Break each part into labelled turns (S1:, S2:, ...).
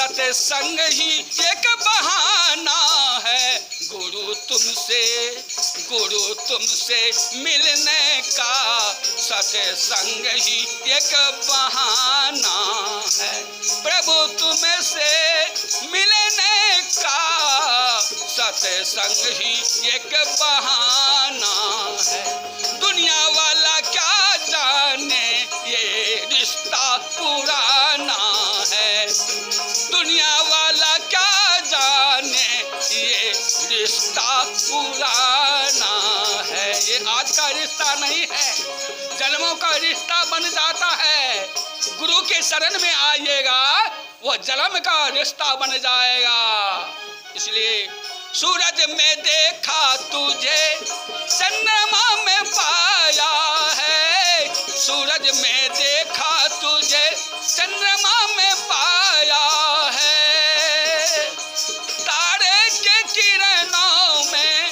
S1: सत्संग ही एक बहाना है, गुरु तुमसे मिलने का, सत्संग ही एक बहाना है, प्रभु तुमसे मिलने का, सत्संग ही एक बहाना है। दुनिया वाला क्या जाने ये रिश्ता पुराना है, दुनिया वाला क्या जाने ये रिश्ता पुराना है। ये आज का रिश्ता नहीं है, जन्मों का रिश्ता बन जाता है। गुरु के शरण में आइएगा, वो जन्म का रिश्ता बन जाएगा। इसलिए सूरज में देखा तुझे, चंद्रमा में पाया है, सूरज में देखा तुझे, चंद्रमा में पाया है, तारे के किरणों में,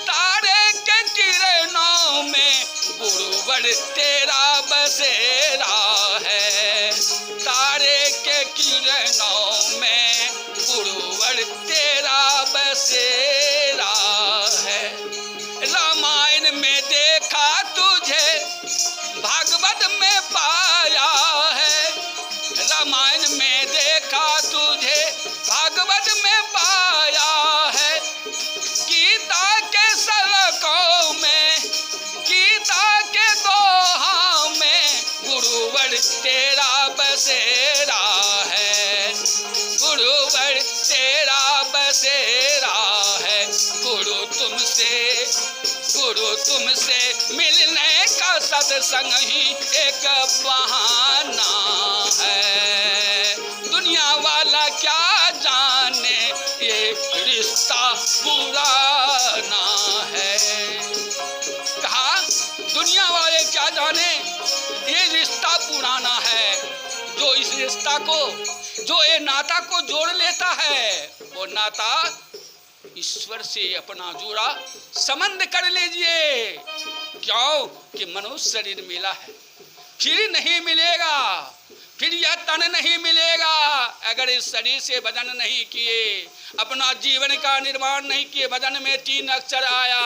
S1: तारे के किरणों में गुरुवर तेरा बसेरा है, तारे के किरणों में गुरुवर तेरा बसेरा है। रामायण में देखा तुझे, भागवत में पाया है, रामायण में देखा तुझे, भागवत में पाया है, गीता के श्लोकों में, गीता के दोहा में गुरुवर तेरा बसेरा है, गुरुवर तेरा बसेरा है। गुरु तुमसे मिलने का सत्संग ही एक बहाना है, दुनिया वाला क्या जाने ये रिश्ता पुराना है। कहा दुनिया वाले क्या जाने ये रिश्ता पुराना है। जो इस रिश्ता को, जो ये नाता को जोड़ लेता है, वो नाता ईश्वर से अपना जोड़ा संबंध कर लीजिए। क्यों कि मनुष्य शरीर मिला है, फिर नहीं मिलेगा, फिर यह तन नहीं मिलेगा अगर इस शरीर से भजन नहीं किए, अपना जीवन का निर्माण नहीं किए। भजन में 3 अक्षर आया,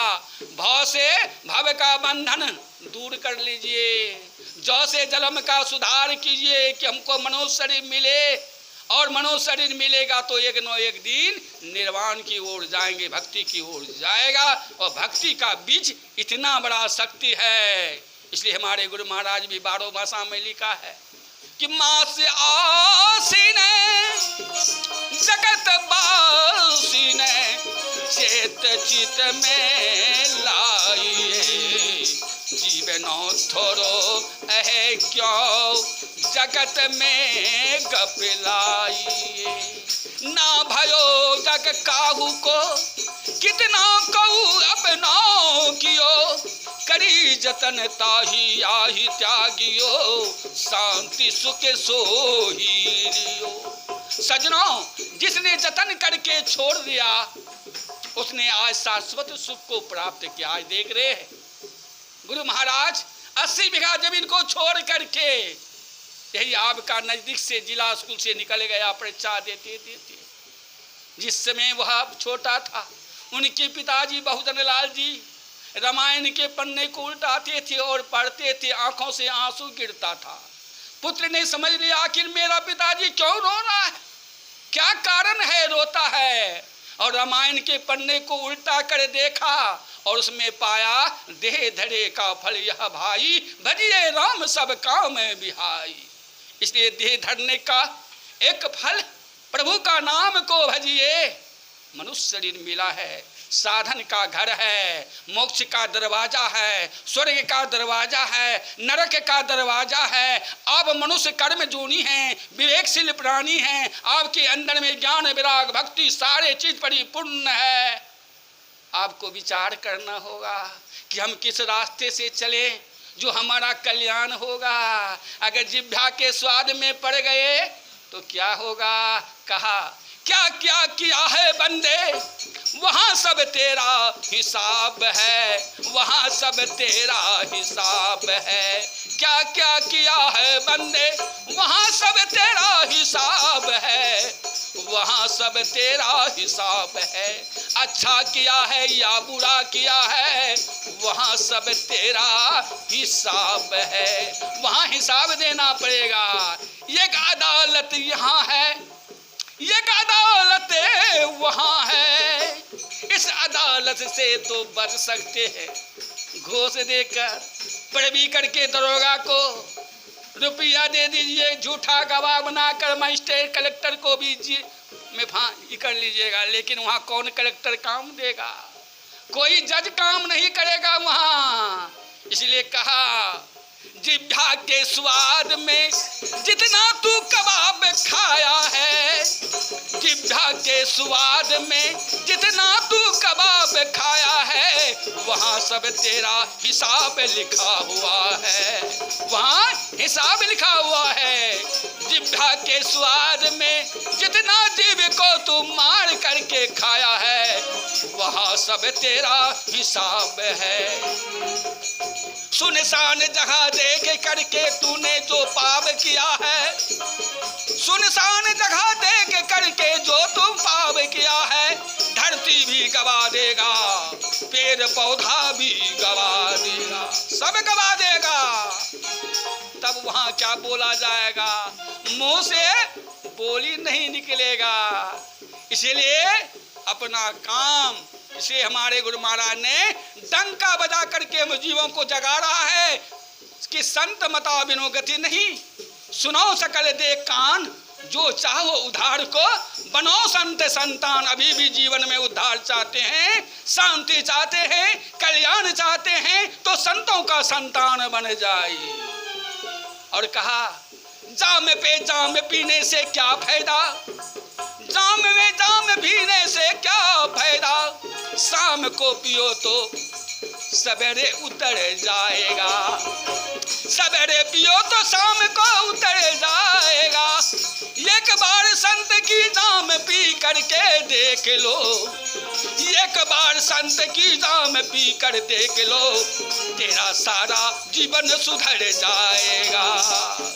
S1: भव से भव का बंधन दूर कर लीजिए, जौ से जलम का सुधार कीजिए कि हमको मनुष्य शरीर मिले, और मनुष्य शरीर मिलेगा तो एक न एक दिन निर्वाण की ओर जाएंगे, भक्ति की ओर जाएगा। और भक्ति का बीज इतना बड़ा शक्ति है, इसलिए हमारे गुरु महाराज भी 12 भाषा में लिखा है कि मास आसीने जगत बासीने चेत चित में लाइए, जीवनो थोरो है क्यों जगत में गपलाइए, ना भयो जग काहू को कितना कहू अपना कियो, करी जतन ताही आही त्यागियो, शांति सुख सोही लियो। सजनों, जिसने जतन करके छोड़ दिया उसने आज शाश्वत सुख को प्राप्त किया। आज देख रहे हैं गुरु महाराज 80 बीघा जमीन को छोड़ करके यही आपका नजदीक से जिला स्कूल से निकल गया परीक्षा देते देते। जिस समय वह छोटा था उनके पिताजी बहुजन लाल जी रामायण के पन्ने को उल्टाते थे और पढ़ते थे, आंखों से आंसू गिरता था। पुत्र ने समझ लिया आखिर मेरा पिताजी क्यों रो रहा है, क्या कारण है रोता है, और रामायण के पन्ने को उल्टा कर देखा और उसमें पाया देह धरे का फल यह भाई, भजिए राम सब काम बिहाई। इसलिए देह धरने का एक फल प्रभु का नाम को भजिए। मनुष्य शरीर मिला है, साधन का घर है, मोक्ष का दरवाजा है, स्वर्ग का दरवाजा है, नरक का दरवाजा है। आप मनुष्य कर्म जोनी हैं, विवेकशील प्राणी हैं, आपके अंदर में ज्ञान विराग भक्ति सारे चीज परिपूर्ण है। आपको विचार करना होगा कि हम किस रास्ते से चले जो हमारा कल्याण होगा। अगर जिह्वा के स्वाद में पड़ गए तो क्या होगा। कहा क्या क्या किया है बंदे वहाँ सब तेरा हिसाब है, वहाँ सब तेरा हिसाब है। क्या क्या किया है बंदे वहाँ सब तेरा हिसाब है। वहाँ सब तेरा हिसाब है। अच्छा किया है या बुरा किया है, वहाँ सब तेरा हिसाब है। वहाँ हिसाब देना पड़ेगा। एक अदालत यहाँ है, एक अदालत वहाँ है। इस अदालत से तो बच सकते हैं घूस देकर। पैरवी करके दरोगा को रुपया दे दीजिए, झूठा गवाह बनाकर मजिस्ट्रेट कलेक्टर को भी में फांसी कर लीजिएगा, लेकिन वहाँ कौन कलेक्टर काम देगा? कोई जज काम नहीं करेगा वहाँ। इसलिए कहा जिभा के स्वाद में जितना तू कबाब खाया है, जिभा के स्वाद में जितना तू कबाब खाया है, वहाँ सब तेरा हिसाब लिखा हुआ है। वहाँ हिसाब लिखा हुआ है। जिभा के स्वाद में जितना जीव को तू मार करके खाया है, वहाँ सब तेरा हिसाब है। सुनसान जगह देख करके तूने जो पाप किया है, सुनसान जगह देख करके जो तुम पाप किया है, धरती भी गवा देगा, पेड़ पौधा भी गवा देगा, सब गवा देगा। तब वहाँ क्या बोला जाएगा? मुंह से बोली नहीं निकलेगा। इसीलिए अपना काम, इसे हमारे गुरु महाराज ने डंका बजा करके हम जीवों को जगा रहा है कि संत मता बिनो गति नहीं, सुनो सकल दे कान, जो चाहो उद्धार को बनो संत संतान। अभी भी जीवन में उद्धार चाहते हैं, शांति चाहते हैं, कल्याण चाहते हैं, तो संतों का संतान बन जाए। और कहा जाम पे जाम पीने से क्या फायदा, जाम में जाम पीने से क्या फायदा, शाम को पियो तो सवेरे उतर जाएगा, सवेरे पियो तो शाम को उतर जाएगा। एक बार संत की जाम पी करके देख लो, एक बार संत की जाम पी कर देख लो, तेरा सारा जीवन सुधर जाएगा।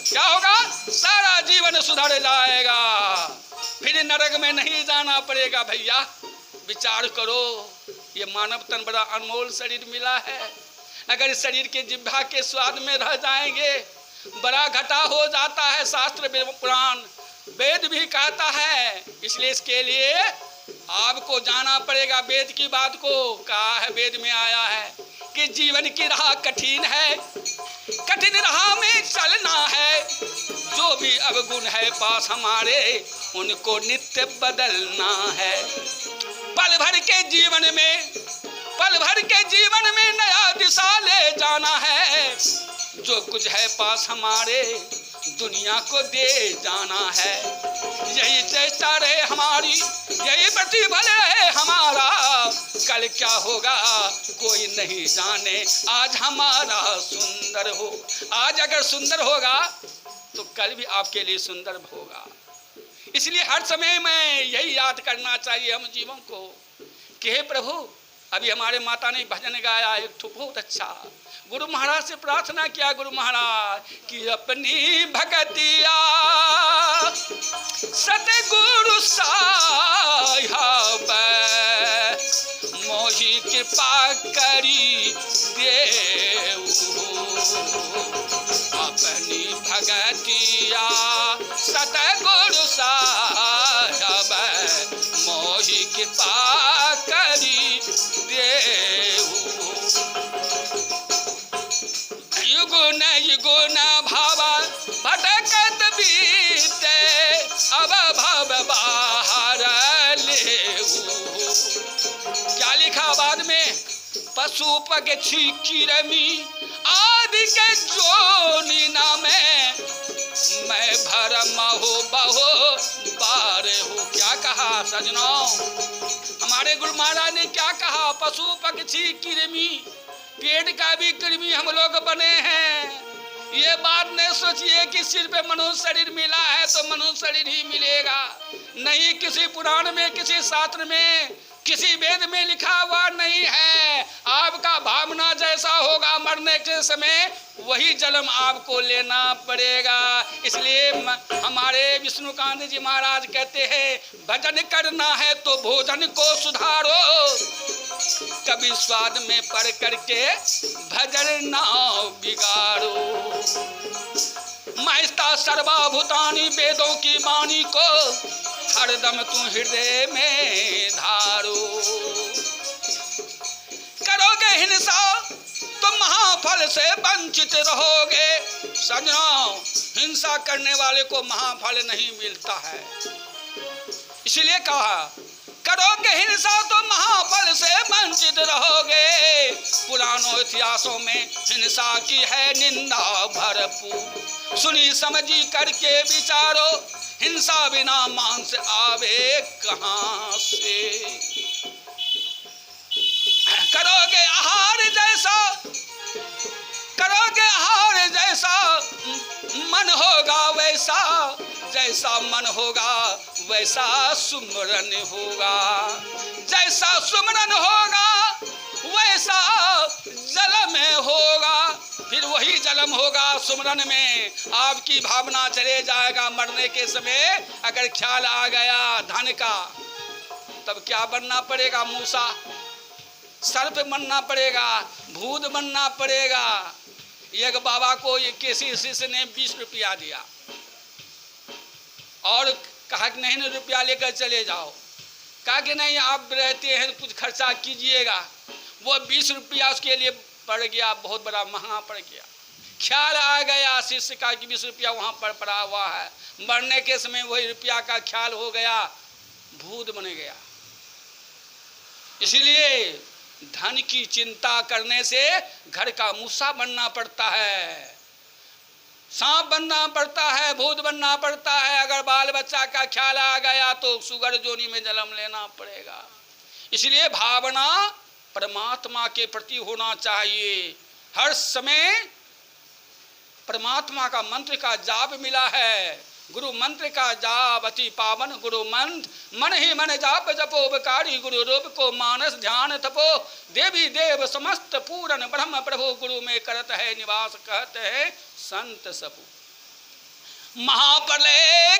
S1: क्या होगा? सारा जीवन सुधर जाएगा। फिर नरक में नहीं जाना पड़ेगा। भैया विचार करो, ये मानव तन बड़ा अनमोल शरीर मिला है। अगर इस शरीर के जिह्वा के स्वाद में रह जाएंगे, बड़ा घाटा हो जाता है। शास्त्र पुराण वेद भी कहता है। इसलिए इसके लिए आपको जाना पड़ेगा। वेद की बात को कहा है, वेद में आया है कि जीवन की राह कठिन है, कठिन राह में चलना है। जो भी अवगुण है पास हमारे, उनको नित्य बदलना है। पल भर के जीवन में, पल भर के जीवन में नया दिशा ले जाना है। जो कुछ है पास हमारे, दुनिया को दे जाना है। यही चेष्टा रहे हमारी, यही प्रतिफल रहे हमारा। कल क्या होगा कोई नहीं जाने। आज हमारा सुंदर हो, आज अगर सुंदर होगा तो कल भी आपके लिए सुंदर होगा। इसलिए हर समय में यही याद करना चाहिए हम जीवों को कि हे प्रभु, अभी हमारे माता ने भजन गाया एक ठो बहुत अच्छा। गुरु महाराज से प्रार्थना किया, गुरु महाराज कि अपनी भगतिया सतगुरु साहिब मोहि कृपा करी देऊ। अपनी भगतिया सतगुरु साहिब मोहि कृपा करी देऊ। युगुन युगुन भावा भटकत बीते, अब भव बाहर लेऊ। क्या लिखा बाद में? पशु पक्षी किरमी आदि के जोनि नामे, मैं भरम हो बहो बार हो। क्या कहा सजनों? हमारे गुरु महाराज ने क्या कहा? पशु पक्षी कृमि, पेट का भी कृमि हम लोग बने हैं। ये बात नहीं सोचिए कि सिर पे मनुष्य शरीर मिला है तो मनुष्य शरीर ही मिलेगा। नहीं, किसी पुराण में, किसी शास्त्र में, किसी वेद में लिखा हुआ नहीं है। आपका भावना जैसा होगा मरने के समय, वही जन्म आपको लेना पड़ेगा। इसलिए हमारे हमारे विष्णुकांत जी महाराज कहते हैं, भजन करना है तो भोजन को सुधारो, कभी स्वाद में पड़ करके भजन ना बिगाड़ो। महस्ता सर्वभूतानि वेदों की वाणी को हरदम तू हृदय में धारो। करोगे हिंसा तो महाफल से वंचित रहोगे। सजनों, हिंसा करने वाले को महाफल नहीं मिलता है, इसलिए कहा करोगे हिंसा तो महाफल से वंचित रहोगे। पुरानों इतिहासों में हिंसा की है निंदा भरपूर, सुनी समझी करके विचारो, हिंसा बिना मांस आवे कहां से। करोगे आहार जैसा, करोगे आहार जैसा मन होगा वैसा, जैसा मन होगा वैसा सुमरन होगा, जैसा सुमरन होगा वैसा जल में होगा, फिर वही जलम होगा सुमरन में। आपकी भावना चले जाएगा मरने के समय, अगर ख्याल आ गया धन का, तब क्या बनना पड़ेगा? मूसा, सर्प बनना पड़ेगा, भूत बनना पड़ेगा। एक बाबा को ये किसी शिष्य ने 20 रुपया दिया और कहा कि नहीं रुपया लेकर चले जाओ। कहा कि नहीं, आप रहते हैं कुछ खर्चा कीजिएगा। वो 20 रुपया उसके लिए पड़ गया, बहुत बड़ा महंगा पड़ गया। ख्याल आ गया शिष्य का कि 20 रुपया वहाँ पर पड़ा हुआ है, मरने के समय वही रुपया का ख्याल हो गया, भूत बन गया। इसलिए धन की चिंता करने से घर का मूसा बनना पड़ता है, सांप बनना पड़ता है, भूत बनना पड़ता है। अगर बाल बच्चा का ख्याल आ गया तो सुगर जोनी में जन्म लेना पड़ेगा। इसलिए भावना परमात्मा के प्रति होना चाहिए। हर समय परमात्मा का मंत्र का जाप मिला है, गुरु मंत्र का जाप अति पावन गुरु मंत्र। मन ही मन जाप जपो बकारी, गुरु रूप को मानस ध्यान तपो, देवी देव समस्त पूरन ब्रह्म प्रभु, गुरु में करत है निवास कहते हैं संत सपू। महाप्रलय